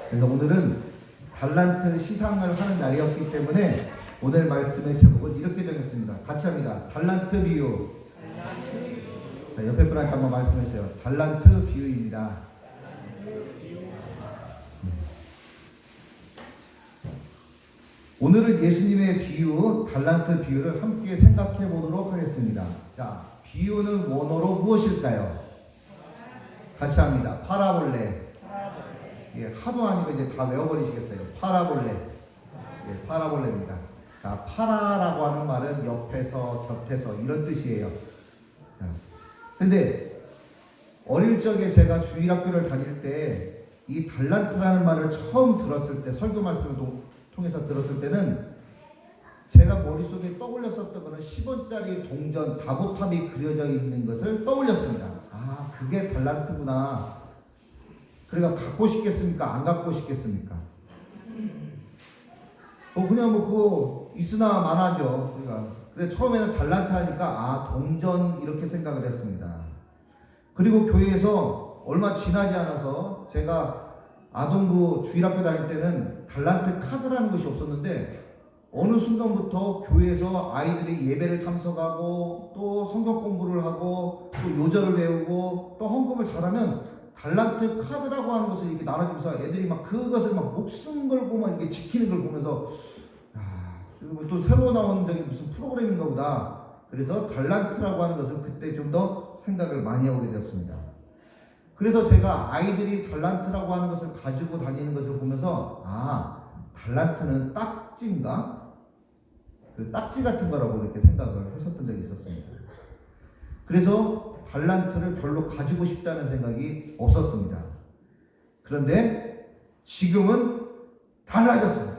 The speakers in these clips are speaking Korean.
그래서 오늘은 달란트 시상을 하는 날이었기 때문에 오늘 말씀의 제목은 이렇게 정했습니다. 같이 합니다. 달란트 비유. 자, 옆에 분한테 한번 말씀해 주세요. 달란트 비유입니다. 오늘은 예수님의 비유, 달란트 비유를 함께 생각해 보도록 하겠습니다. 자, 비유는 원어로 무엇일까요? 같이 합니다. 파라볼레. 예, 하도 하니까 이제 다 외워버리시겠어요. 파라볼레. 예, 파라볼레입니다. 자, 파라라고 하는 말은 옆에서, 곁에서 이런 뜻이에요. 근데 어릴 적에 제가 주일학교를 다닐 때 이 달란트라는 말을 처음 들었을 때, 설교 말씀을 통해서 들었을 때는 제가 머릿속에 떠올렸었던 거는 10원짜리 동전 다보탑이 그려져 있는 것을 떠올렸습니다. 아, 그게 달란트구나. 그러니까 갖고 싶겠습니까? 안 갖고 싶겠습니까? 그냥 그거 있으나 마나죠. 그래 처음에는 달란트 하니까 아, 동전 이렇게 생각을 했습니다. 그리고 교회에서 얼마 지나지 않아서 제가 아동부 주일학교 다닐 때는 달란트 카드라는 것이 없었는데 어느 순간부터 교회에서 아이들이 예배를 참석하고 또 성경 공부를 하고 또 요절을 외우고 또 헌금을 잘하면 달란트 카드라고 하는 것을 이렇게 나눠주면서 애들이 막 그것을 막 목숨 걸고 막 이렇게 지키는 걸 보면서 또 새로 나온 저기 무슨 프로그램인가 보다. 그래서 달란트라고 하는 것을 그때 좀 더 생각을 많이 하게 되었습니다. 그래서 제가 아이들이 달란트라고 하는 것을 가지고 다니는 것을 보면서 아, 달란트는 딱지인가? 그 딱지 같은 거라고 이렇게 생각을 했었던 적이 있었습니다. 그래서 달란트를 별로 가지고 싶다는 생각이 없었습니다. 그런데 지금은 달라졌습니다.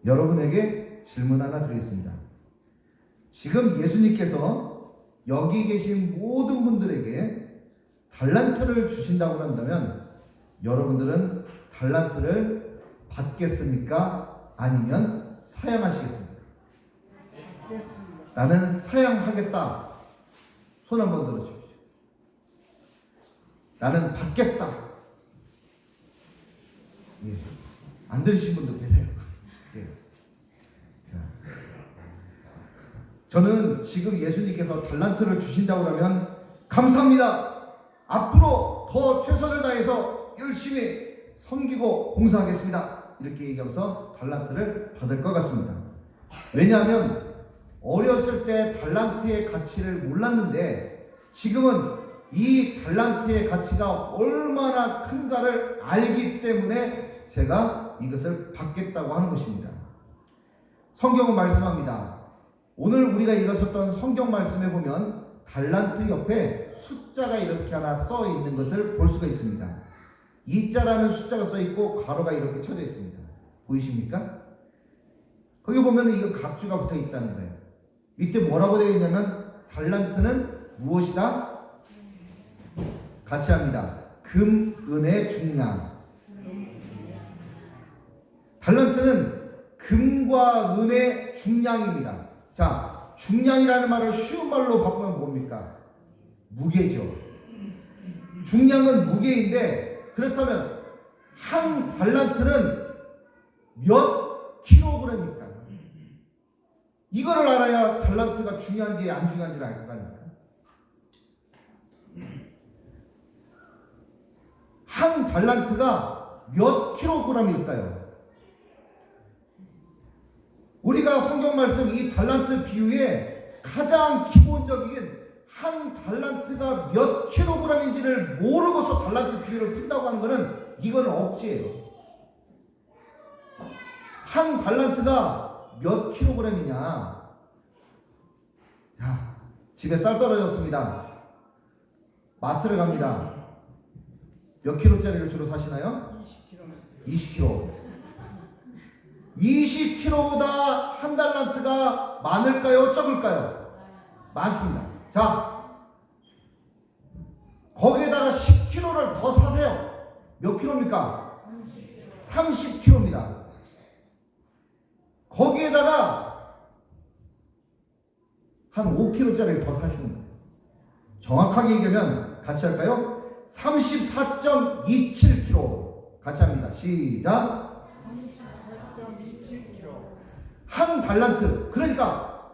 여러분에게 질문 하나 드리겠습니다. 지금 예수님께서 여기 계신 모든 분들에게 달란트를 주신다고 한다면 여러분들은 달란트를 받겠습니까? 아니면 사양하시겠습니까? 나는 사양하겠다. 손 한번 들어주십시오. 나는 받겠다. 예. 안 들으신 분도 계세요. 예. 자. 저는 지금 예수님께서 달란트를 주신다고 하면 감사합니다. 앞으로 더 최선을 다해서 열심히 섬기고 봉사하겠습니다. 이렇게 얘기하면서 달란트를 받을 것 같습니다. 왜냐하면 어렸을 때 달란트의 가치를 몰랐는데 지금은 이 달란트의 가치가 얼마나 큰가를 알기 때문에 제가 이것을 받겠다고 하는 것입니다. 성경은 말씀합니다. 오늘 우리가 읽었었던 성경 말씀에 보면 달란트 옆에 숫자가 이렇게 하나 써 있는 것을 볼 수가 있습니다. 이자라는 숫자가 써 있고 가로가 이렇게 쳐져 있습니다. 보이십니까? 거기 보면 이거 각주가 붙어 있다는 거예요. 밑에 뭐라고 되어 있냐면 달란트는 무엇이다? 같이 합니다. 금, 은의 중량. 달란트는 금과 은의 중량입니다. 자, 중량이라는 말을 쉬운 말로 바꾸면 뭡니까? 무게죠. 중량은 무게인데 그렇다면 한 달란트는 몇 킬로그램입니까? 이거를 알아야 달란트가 중요한지 안 중요한지를 알 거 아닙니까? 한 달란트가 몇 킬로그램일까요? 우리가 성경 말씀 이 달란트 비유에 가장 기본적인 한 달란트가 몇 킬로그램인지를 모르고서 달란트 비유를 푼다고 하는 것은 이건 억지예요. 한 달란트가 몇 킬로그램이냐? 자, 집에 쌀 떨어졌습니다. 마트를 갑니다. 몇 킬로짜리를 주로 사시나요? 20kg. 20kg보다 한 달란트가 많을까요? 적을까요? 많습니다. 자, 거기에다가 10kg를 더 사세요. 몇 킬로입니까? 30kg입니다. 거기에다가 한 5kg짜리를 더 사시는 거예요. 정확하게 얘기하면 같이 할까요? 34.27kg. 같이 합니다. 시작. 34.27kg. 한 달란트. 그러니까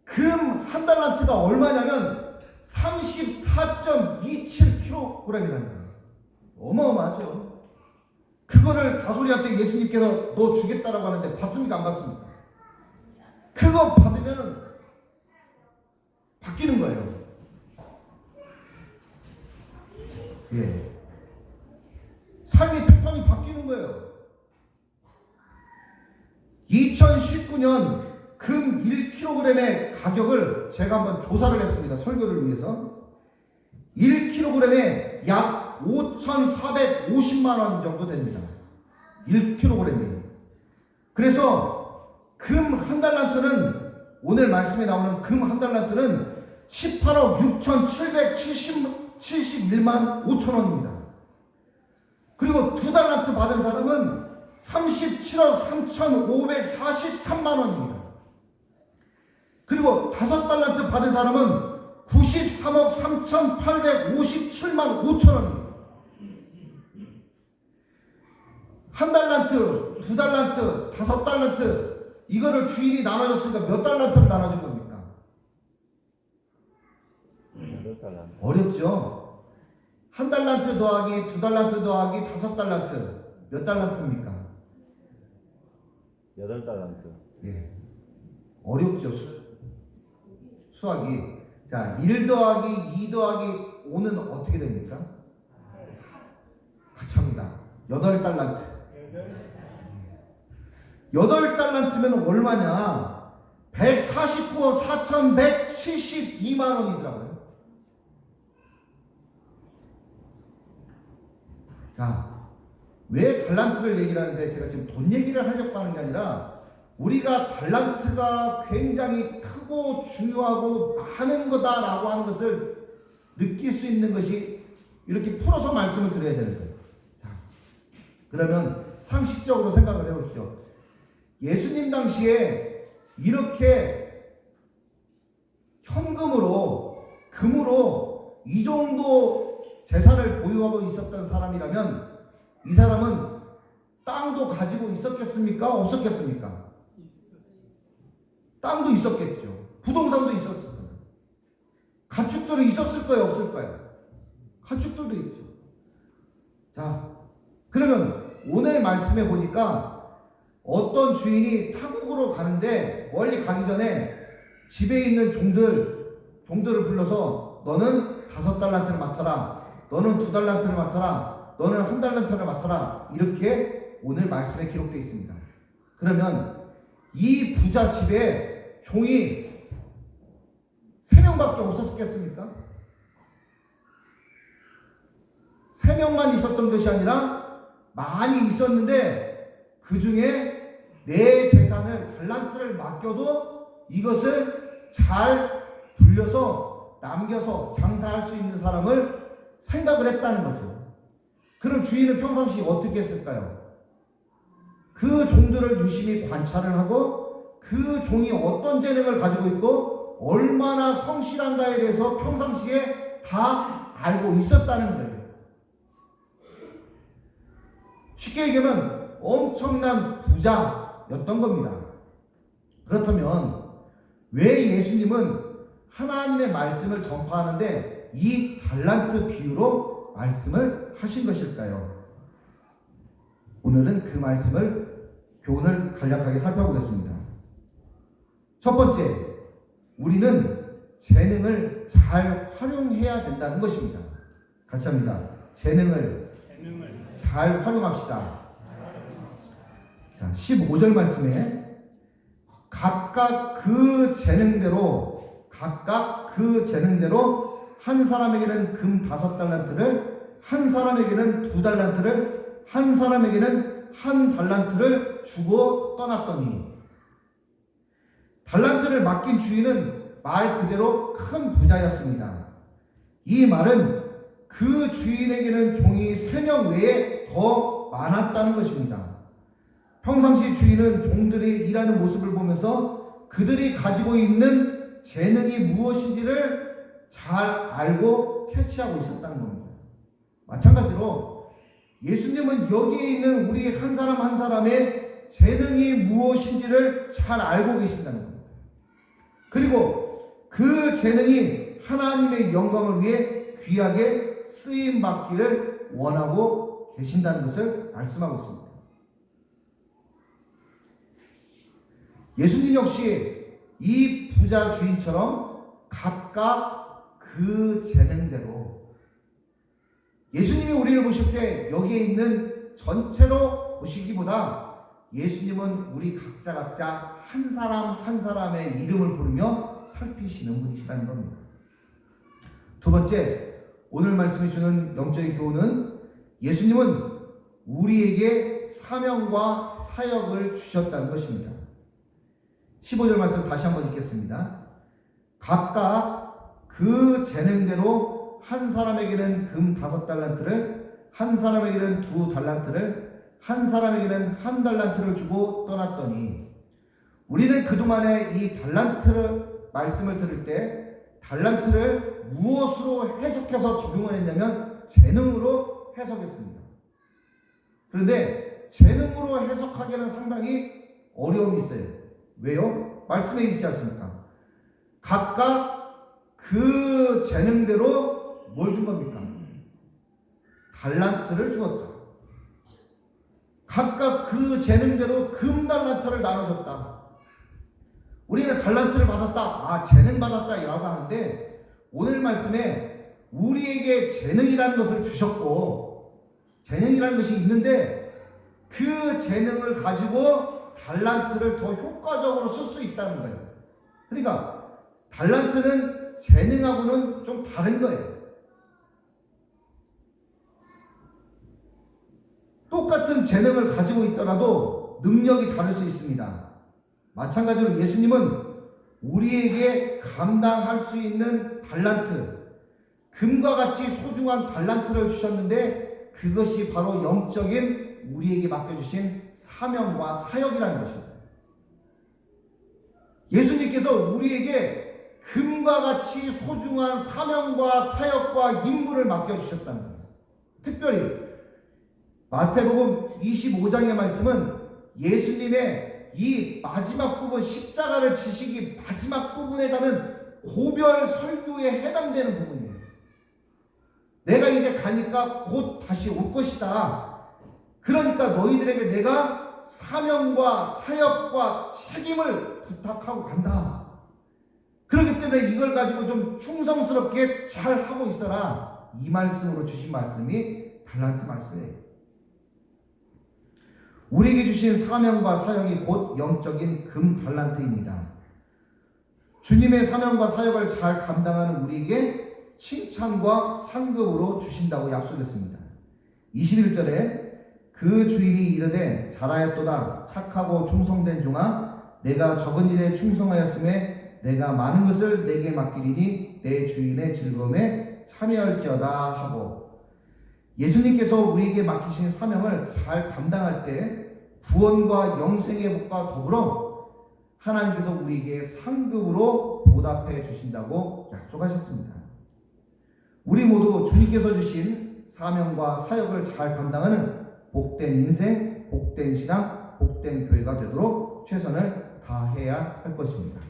금 한 달란트가 얼마냐면 34.27kg이라는 거예요. 어마어마하죠. 그거를 다솔이한테 예수님께서 너 주겠다라고 하는데 받습니까? 안 받습니까? 그거 받으면 바뀌는 거예요. 예. 삶의 패턴이 바뀌는 거예요. 2019년 금 1kg의 가격을 제가 한번 조사를 했습니다. 설교를 위해서. 1kg에 약 5,450만 원 정도 됩니다. 1kg이. 그래서 금 한 달란트는, 오늘 말씀에 나오는 금 한 달란트는 18억 6,771만 5천 원입니다. 그리고 두 달란트 받은 사람은 37억 3,543만 원입니다. 그리고 다섯 달란트 받은 사람은 93억 3,857만 5천 원입니다. 한 달란트, 두 달란트, 다섯 달란트, 이거를 주인이 나눠줬으니까 몇 달란트를 나눠준 겁니까? 8달란트. 어렵죠? 한 달란트 더하기, 두 달란트 더하기, 다섯 달란트, 몇 달란트입니까? 8달란트. 예. 어렵죠, 수학이. 자, 1 더하기 2 더하기 5는 어떻게 됩니까? 같이 합니다. 8달란트. 8달란트면 얼마냐? 149억 4,172만 원이더라고요. 자, 왜 달란트를 얘기를 하는데 제가 지금 돈 얘기를 하려고 하는 게 아니라 우리가 달란트가 굉장히 크고 중요하고 많은 거다라고 하는 것을 느낄 수 있는 것이 이렇게 풀어서 말씀을 드려야 되는 거예요. 자, 그러면 상식적으로 생각을 해보시죠. 예수님 당시에 이렇게 현금으로, 금으로 이 정도 재산을 보유하고 있었던 사람이라면 이 사람은 땅도 가지고 있었겠습니까? 없었겠습니까? 땅도 있었겠죠. 부동산도 있었을 거예요. 가축들은 있었을 거예요? 없을 거예요? 가축들도 있죠. 자, 그러면 오늘 말씀해 보니까 어떤 주인이 타국으로 가는데 멀리 가기 전에 집에 있는 종들을 불러서 너는 5달란트를 맡아라. 너는 2달란트를 맡아라. 너는 1달란트를 맡아라. 이렇게 오늘 말씀에 기록되어 있습니다. 그러면 이 부자 집에 종이 3명밖에 없었겠습니까? 3명만 있었던 것이 아니라 많이 있었는데 그 중에 내 재산을 달란트를 맡겨도 이것을 잘 불려서 남겨서 장사할 수 있는 사람을 생각을 했다는 거죠. 그럼 주인은 평상시 어떻게 했을까요? 그 종들을 유심히 관찰을 하고 그 종이 어떤 재능을 가지고 있고 얼마나 성실한가에 대해서 평상시에 다 알고 있었다는 거예요. 쉽게 얘기하면 엄청난 부자였던 겁니다. 그렇다면 왜 예수님은 하나님의 말씀을 전파하는데 이 달란트 비유로 말씀을 하신 것일까요? 오늘은 그 말씀을 교훈을 간략하게 살펴보겠습니다. 첫 번째, 우리는 재능을 잘 활용해야 된다는 것입니다. 같이 합니다. 재능을 잘 활용합시다. 자, 15절 말씀에 각각 그 재능대로 한 사람에게는 금 5달란트를, 한 사람에게는 2달란트를, 한 사람에게는 1달란트를 주고 떠났더니, 달란트를 맡긴 주인은 말 그대로 큰 부자였습니다. 이 말은 그 주인에게는 종이 3명 외에 더 많았다는 것입니다. 평상시 주인은 종들이 일하는 모습을 보면서 그들이 가지고 있는 재능이 무엇인지를 잘 알고 캐치하고 있었다는 겁니다. 마찬가지로 예수님은 여기에 있는 우리 한 사람 한 사람의 재능이 무엇인지를 잘 알고 계신다는 겁니다. 그리고 그 재능이 하나님의 영광을 위해 귀하게 쓰임 받기를 원하고 계신다는 것을 말씀하고 있습니다. 예수님 역시 이 부자 주인처럼 각각 그 재능대로, 예수님이 우리를 보실 때 여기에 있는 전체로 보시기보다 예수님은 우리 각자 한 사람 한 사람의 이름을 부르며 살피시는 분이시라는 겁니다. 두 번째, 오늘 말씀해 주는 영적인 교훈은 예수님은 우리에게 사명과 사역을 주셨다는 것입니다. 15절 말씀 다시 한번 읽겠습니다. 각각 그 재능대로 한 사람에게는 금 5달란트를, 한 사람에게는 2달란트를, 한 사람에게는 1달란트를 주고 떠났더니, 우리는 그동안에 이 달란트를 말씀을 들을 때 달란트를 무엇으로 해석해서 적용을 했냐면 재능으로 해석했습니다. 그런데 재능으로 해석하기에는 상당히 어려움이 있어요. 왜요? 말씀에 있지 않습니까? 각각 그 재능대로 뭘 준 겁니까? 달란트를 주었다. 각각 그 재능대로 금 달란트를 나눠줬다. 우리가 달란트를 받았다, 재능 받았다 라고 하는데, 오늘 말씀에 우리에게 재능이라는 것을 주셨고, 재능이라는 것이 있는데 그 재능을 가지고 달란트를 더 효과적으로 쓸 수 있다는 거예요. 그러니까 달란트는 재능하고는 좀 다른 거예요. 똑같은 재능을 가지고 있더라도 능력이 다를 수 있습니다. 마찬가지로 예수님은 우리에게 감당할 수 있는 달란트, 금과 같이 소중한 달란트를 주셨는데, 그것이 바로 영적인 우리에게 맡겨주신 사명과 사역이라는 것입니다. 예수님께서 우리에게 금과 같이 소중한 사명과 사역과 임무를 맡겨주셨다는 겁니다. 특별히 마태복음 25장의 말씀은 예수님의 이 마지막 부분, 십자가를 지시기 마지막 부분에 가는 고별 설교에 해당되는 부분이에요. 내가 이제 가니까 곧 다시 올 것이다. 그러니까 너희들에게 내가 사명과 사역과 책임을 부탁하고 간다. 그렇기 때문에 이걸 가지고 좀 충성스럽게 잘 하고 있어라. 이 말씀으로 주신 말씀이 달란트 말씀이에요. 우리에게 주신 사명과 사역이 곧 영적인 금 달란트입니다. 주님의 사명과 사역을 잘 감당하는 우리에게 칭찬과 상급으로 주신다고 약속했습니다. 21절에 그 주인이 이르되 잘하였도다 착하고 충성된 종아, 내가 적은 일에 충성하였음에 내가 많은 것을 내게 맡기리니 내 주인의 즐거움에 참여할지어다 하고, 예수님께서 우리에게 맡기신 사명을 잘 감당할 때 구원과 영생의 복과 더불어 하나님께서 우리에게 상급으로 보답해 주신다고 약속하셨습니다. 우리 모두 주님께서 주신 사명과 사역을 잘 감당하는 복된 인생, 복된 신앙, 복된 교회가 되도록 최선을 다해야 할 것입니다.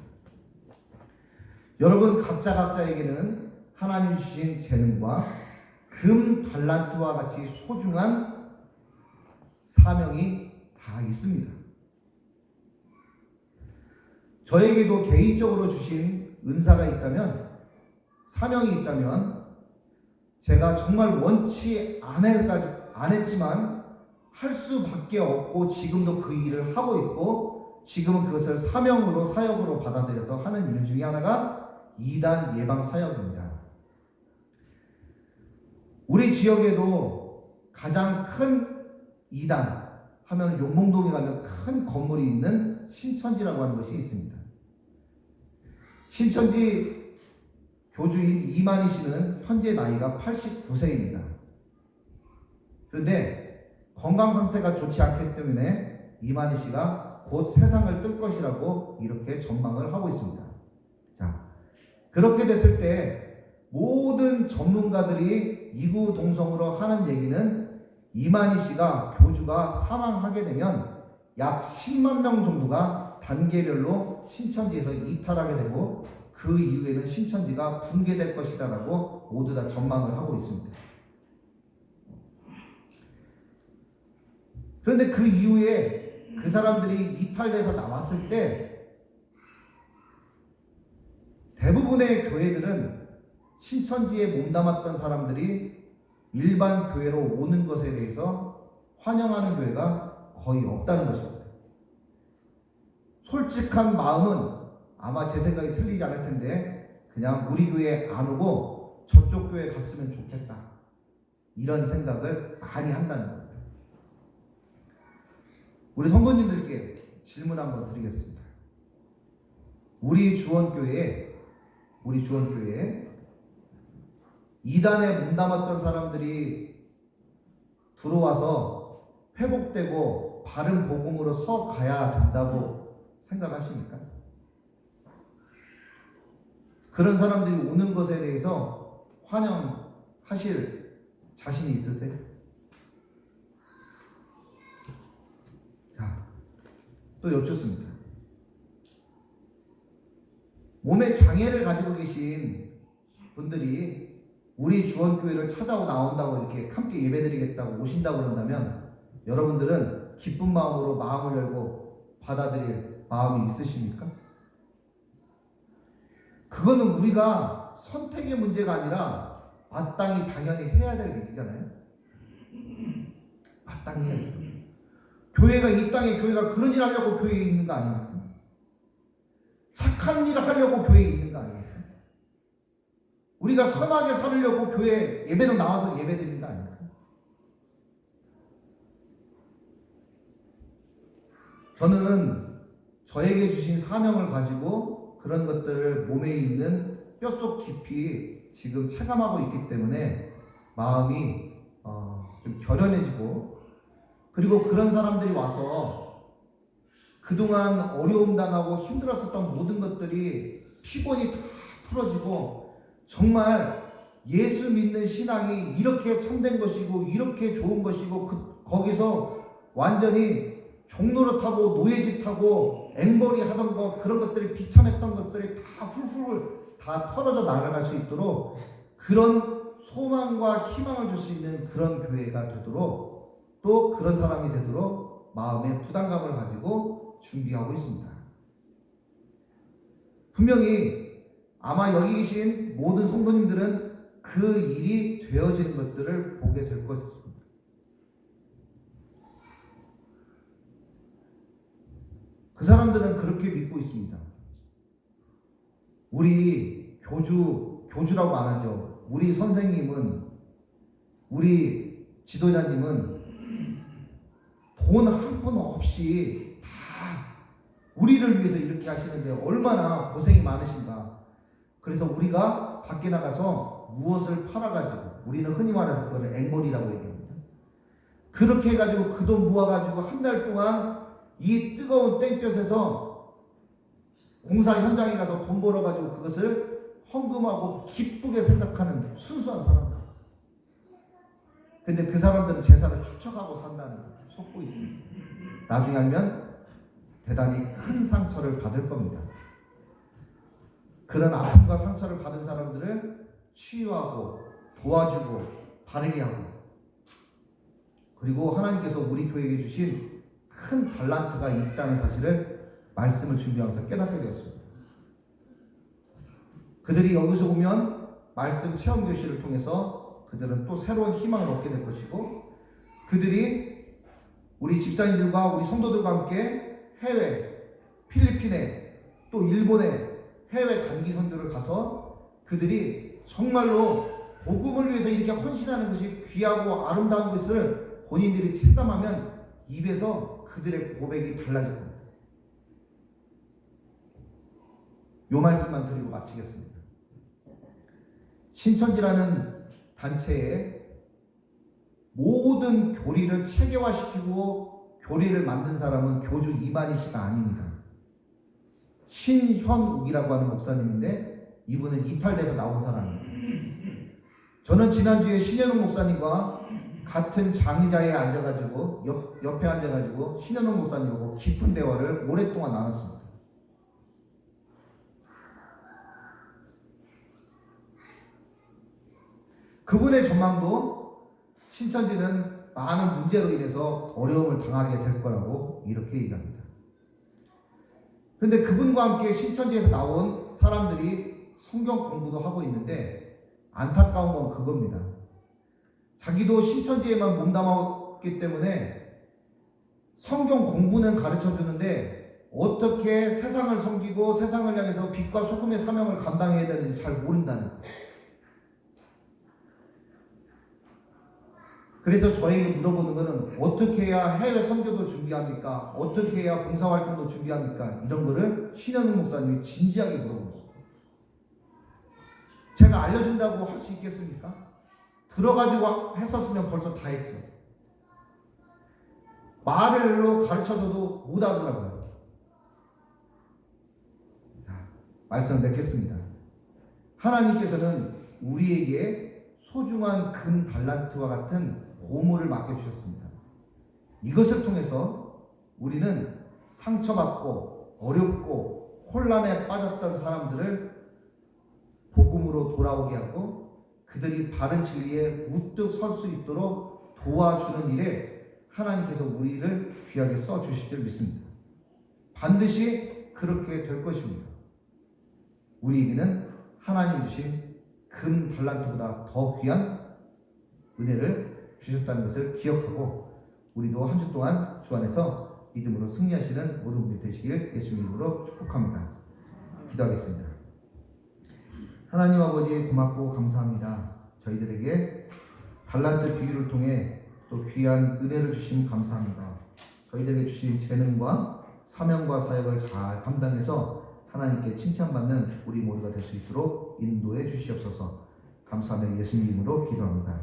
여러분 각자에게는 하나님이 주신 재능과 금 달란트와 같이 소중한 사명이 다 있습니다. 저에게도 개인적으로 주신 은사가 있다면, 사명이 있다면, 제가 정말 원치 안 했지만 할 수밖에 없고 지금도 그 일을 하고 있고, 지금은 그것을 사명으로 사역으로 받아들여서 하는 일 중에 하나가 이단 예방 사역입니다. 우리 지역에도 가장 큰 이단 하면 용봉동에 가면 큰 건물이 있는 신천지라고 하는 것이 있습니다. 신천지 교주인 이만희 씨는 현재 나이가 89세입니다. 그런데 건강 상태가 좋지 않기 때문에 이만희 씨가 곧 세상을 뜰 것이라고 이렇게 전망을 하고 있습니다. 자, 그렇게 됐을 때 모든 전문가들이 이구동성으로 하는 얘기는 이만희 씨가 교주가 사망하게 되면 약 10만 명 정도가 단계별로 신천지에서 이탈하게 되고 그 이후에는 신천지가 붕괴될 것이다라고 모두 다 전망을 하고 있습니다. 그런데 그 이후에 그 사람들이 이탈돼서 나왔을 때 대부분의 교회들은 신천지에 몸담았던 사람들이 일반 교회로 오는 것에 대해서 환영하는 교회가 거의 없다는 것입니다. 솔직한 마음은 아마 제 생각이 틀리지 않을 텐데 그냥 우리 교회 안 오고 저쪽 교회 갔으면 좋겠다, 이런 생각을 많이 한다는 겁니다. 우리 성도님들께 질문 한번 드리겠습니다. 우리 주원교회에 이단에 몸담았던 사람들이 들어와서 회복되고 바른 복음으로 서 가야 된다고 생각하십니까? 그런 사람들이 오는 것에 대해서 환영하실 자신이 있으세요? 자, 또 여쭙습니다. 몸에 장애를 가지고 계신 분들이 우리 주원교회를 찾아오 나온다고 이렇게 함께 예배드리겠다고 오신다고 그런다면 여러분들은 기쁜 마음으로 마음을 열고 받아들일 마음이 있으십니까? 그거는 우리가 선택의 문제가 아니라 마땅히 당연히 해야 될 일이잖아요. 마땅히 해야죠. 교회가 이 땅에 교회가 그런 일 하려고 교회에 있는 거 아닙니까? 착한 일을 하려고 교회에 있는 거 아닙니까? 우리가 선하게 살려고 교회 예배도 나와서 예배 드리는 거 아닙니까? 저는 저에게 주신 사명을 가지고 그런 것들을 몸에 있는 뼛속 깊이 지금 체감하고 있기 때문에 마음이 좀 결연해지고, 그리고 그런 사람들이 와서 그동안 어려움 당하고 힘들었었던 모든 것들이 피곤이 다 풀어지고 정말 예수 믿는 신앙이 이렇게 참된 것이고 이렇게 좋은 것이고 거기서 완전히 종노릇하고 노예짓하고 앵벌이 하던 거, 그런 것들이 비참했던 것들이 다 훌훌 다 털어져 나아갈 수 있도록 그런 소망과 희망을 줄 수 있는 그런 교회가 되도록, 또 그런 사람이 되도록 마음의 부담감을 가지고 준비하고 있습니다. 분명히 아마 여기 계신 모든 성도님들은 그 일이 되어지는 것들을 보게 될 것입니다. 그 사람들은 그렇게 믿고 있습니다. 우리 교주라고 안 하죠. 우리 선생님은, 우리 지도자님은 돈 한 푼 없이 다 우리를 위해서 이렇게 하시는데 얼마나 고생이 많으신가. 그래서 우리가 밖에 나가서 무엇을 팔아가지고, 우리는 흔히 말해서 그거를 앵몰이라고 얘기합니다. 그렇게 해가지고 그 돈 모아가지고 한 달 동안 이 뜨거운 땡볕에서 공사 현장에 가서 돈 벌어가지고 그것을 헌금하고 기쁘게 생각하는 순수한 사람들. 근데 그 사람들은 재산을 축적하고 산다는 거 속고 있습니다. 나중에 하면 대단히 큰 상처를 받을 겁니다. 그런 아픔과 상처를 받은 사람들을 치유하고 도와주고 바르게 하고, 그리고 하나님께서 우리 교회에게 주신 큰 달란트가 있다는 사실을 말씀을 준비하면서 깨닫게 되었습니다. 그들이 여기서 오면 말씀 체험 교실을 통해서 그들은 또 새로운 희망을 얻게 될 것이고, 그들이 우리 집사님들과 우리 성도들과 함께 해외, 필리핀에 또 일본에 해외 단기 선교를 가서 그들이 정말로 복음을 위해서 이렇게 헌신하는 것이 귀하고 아름다운 것을 본인들이 체감하면 입에서 그들의 고백이 달라질 겁니다. 요 말씀만 드리고 마치겠습니다. 신천지라는 단체에 모든 교리를 체계화시키고 교리를 만든 사람은 교주 이만희 씨가 아닙니다. 신현욱이라고 하는 목사님인데 이분은 이탈돼서 나온 사람입니다. 저는 지난주에 신현웅 목사님과 같은 장의자에 앉아가지고 옆에 앉아가지고 신현웅 목사님하고 깊은 대화를 오랫동안 나눴습니다. 그분의 전망도 신천지는 많은 문제로 인해서 어려움을 당하게 될 거라고 이렇게 얘기합니다. 그런데 그분과 함께 신천지에서 나온 사람들이 성경 공부도 하고 있는데 안타까운 건 그겁니다. 자기도 신천지에만 몸담았기 때문에 성경 공부는 가르쳐 주는데 어떻게 세상을 섬기고 세상을 향해서 빛과 소금의 사명을 감당해야 되는지 잘 모른다는 거예요. 그래서 저에게 물어보는 것은 어떻게 해야 해외 선교도 준비합니까? 어떻게 해야 봉사활동도 준비합니까? 이런 거를 신현웅 목사님이 진지하게 물어보는 거예요. 제가 알려준다고 할 수 있겠습니까? 들어가지고 했었으면 벌써 다 했죠. 말로 가르쳐줘도 못 하더라고요. 자, 말씀 맺겠습니다. 하나님께서는 우리에게 소중한 금 달란트와 같은 보물을 맡겨주셨습니다. 이것을 통해서 우리는 상처받고 어렵고 혼란에 빠졌던 사람들을 복음으로 돌아오게 하고 그들이 바른 진리에 우뚝 설 수 있도록 도와주는 일에 하나님께서 우리를 귀하게 써주실 줄 믿습니다. 반드시 그렇게 될 것입니다. 우리에게는 하나님 주신 금 달란트보다 더 귀한 은혜를 주셨다는 것을 기억하고 우리도 한 주 동안 주 안에서 믿음으로 승리하시는 모든 분이 되시길 예수님 이름으로 축복합니다. 기도하겠습니다. 하나님 아버지 고맙고 감사합니다. 저희들에게 달란트 비유를 통해 또 귀한 은혜를 주심 감사합니다. 저희들에게 주신 재능과 사명과 사역을 잘 감당해서 하나님께 칭찬받는 우리 모두가 될 수 있도록 인도해 주시옵소서. 감사하며 예수님 이름으로 기도합니다.